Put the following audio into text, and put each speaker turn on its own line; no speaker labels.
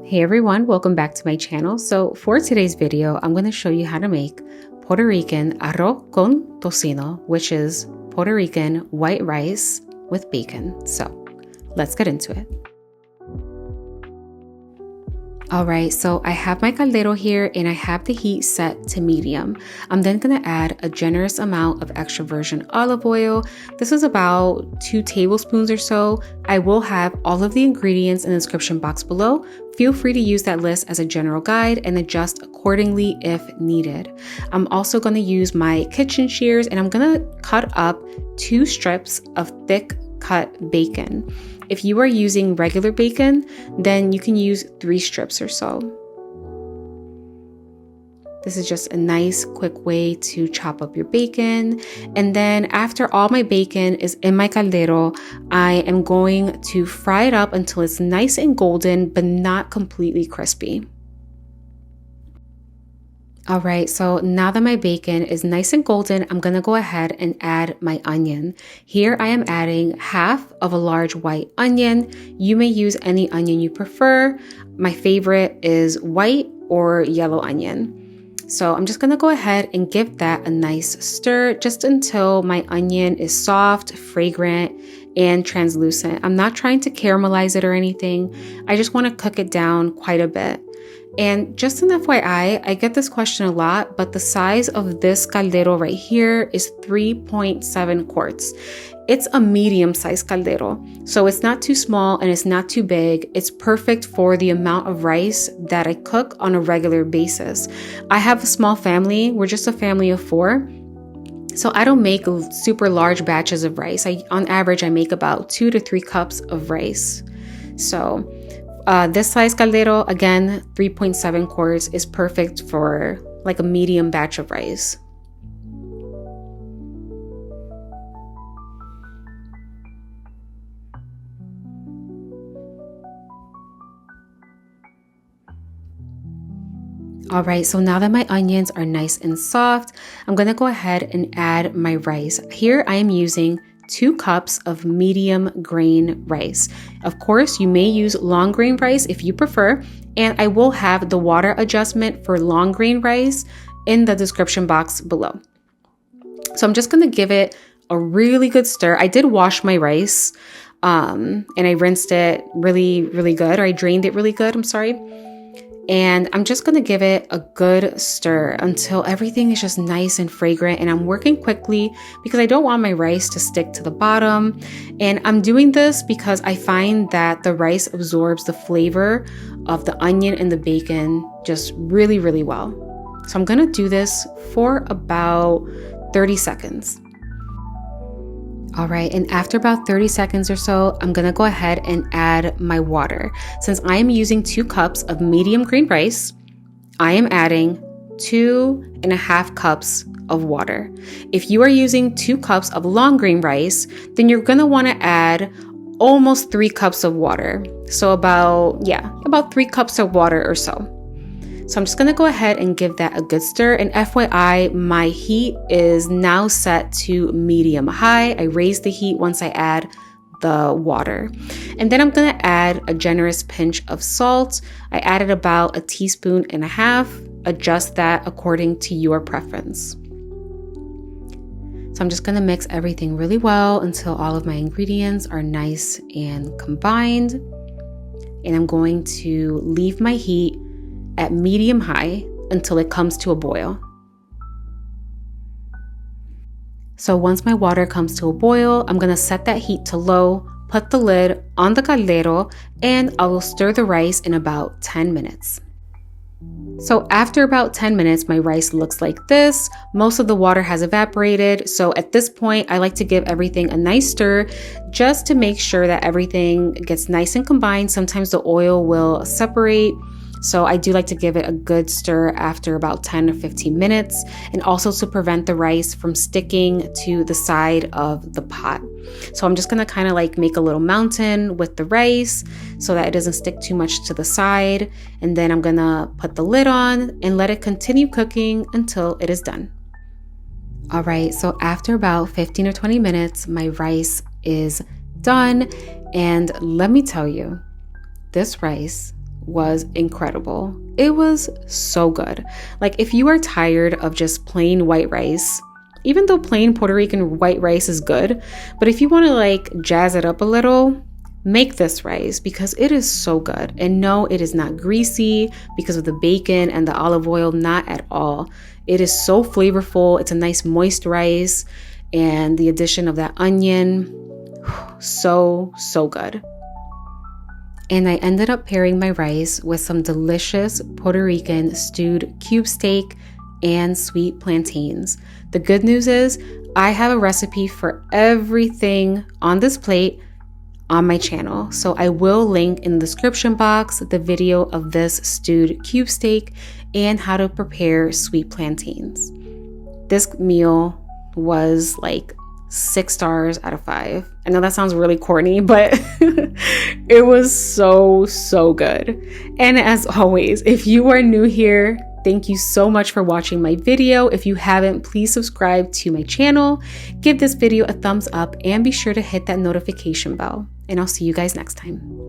Hey everyone, welcome back to my channel. So for today's video, I'm going to show you how to make Puerto Rican arroz con tocino, which is Puerto Rican white rice with bacon. So let's get into it. Alright, so I have my caldero here and I have the heat set to medium. I'm then going to add a generous amount of extra virgin olive oil. This is about 2 tablespoons or so. I will have all of the ingredients in the description box below. Feel free to use that list as a general guide and adjust accordingly if needed. I'm also going to use my kitchen shears and I'm going to cut up 2 strips of thick cut bacon. If you are using regular bacon, then you can use 3 strips or so. This is just a nice quick way to chop up your bacon. And then after all my bacon is in my caldero, I am going to fry it up until it's nice and golden, but not completely crispy. All right, so now that my bacon is nice and golden, I'm gonna go ahead and add my onion. Here I am adding half of a large white onion. You may use any onion you prefer. My favorite is white or yellow onion. So I'm just gonna go ahead and give that a nice stir just until my onion is soft, fragrant, and translucent. I'm not trying to caramelize it or anything. I just wanna cook it down quite a bit. And just an FYI, I get this question a lot, but the size of this caldero right here is 3.7 quarts. It's a medium-sized caldero, so it's not too small and it's not too big. It's perfect for the amount of rice that I cook on a regular basis. I have a small family. We're just a family of 4. So I don't make super large batches of rice. On average, I make about 2 to 3 cups of rice. So this size caldero, again, 3.7 quarts, is perfect for like a medium batch of rice. All right, so now that my onions are nice and soft, I'm gonna go ahead and add my rice. Here I am using 2 cups of medium grain rice. Of course, you may use long grain rice if you prefer, and I will have the water adjustment for long grain rice in the description box below. So I'm just gonna give it a really good stir. I did wash my rice and I rinsed it really good, or I drained it really good, I'm sorry. And I'm just gonna give it a good stir until everything is just nice and fragrant. And I'm working quickly because I don't want my rice to stick to the bottom. And I'm doing this because I find that the rice absorbs the flavor of the onion and the bacon just really well. So I'm gonna do this for about 30 seconds. All right, and after about 30 seconds or so, I'm gonna go ahead and add my water. Since I am using 2 cups of medium grain rice, I am adding 2.5 cups of water. If you are using 2 cups of long grain rice, then you're gonna wanna add almost 3 cups of water. So about 3 cups of water or so. So I'm just gonna go ahead and give that a good stir. And FYI, my heat is now set to medium high. I raise the heat once I add the water. And then I'm gonna add a generous pinch of salt. I added about 1.5 teaspoons. Adjust that according to your preference. So I'm just gonna mix everything really well until all of my ingredients are nice and combined. And I'm going to leave my heat at medium high until it comes to a boil. So once my water comes to a boil, I'm gonna set that heat to low, put the lid on the caldero, and I will stir the rice in about 10 minutes. So after about 10 minutes, my rice looks like this. Most of the water has evaporated. So at this point, I like to give everything a nice stir just to make sure that everything gets nice and combined. Sometimes the oil will separate. So I do like to give it a good stir after about 10 or 15 minutes, and also to prevent the rice from sticking to the side of the pot. So I'm just gonna kind of like make a little mountain with the rice so that it doesn't stick too much to the side. And then I'm gonna put the lid on and let it continue cooking until it is done. All right, so after about 15 or 20 minutes, my rice is done. And let me tell you, this rice was incredible. It was so good. Like, if you are tired of just plain white rice, even though plain Puerto Rican white rice is good, but if you want to like jazz it up a little, make this rice because it is so good. And no, it is not greasy because of the bacon and the olive oil, not at all. It is so flavorful. It's a nice moist rice, and the addition of that onion, so good. And I ended up pairing my rice with some delicious Puerto Rican stewed cube steak and sweet plantains. The good news is I have a recipe for everything on this plate on my channel. So I will link in the description box the video of this stewed cube steak and how to prepare sweet plantains. This meal was like 6 stars out of 5. I know that sounds really corny, but it was so good. And as always, if you are new here, thank you so much for watching my video. If you haven't, please subscribe to my channel, give this video a thumbs up, and be sure to hit that notification bell. And I'll see you guys next time.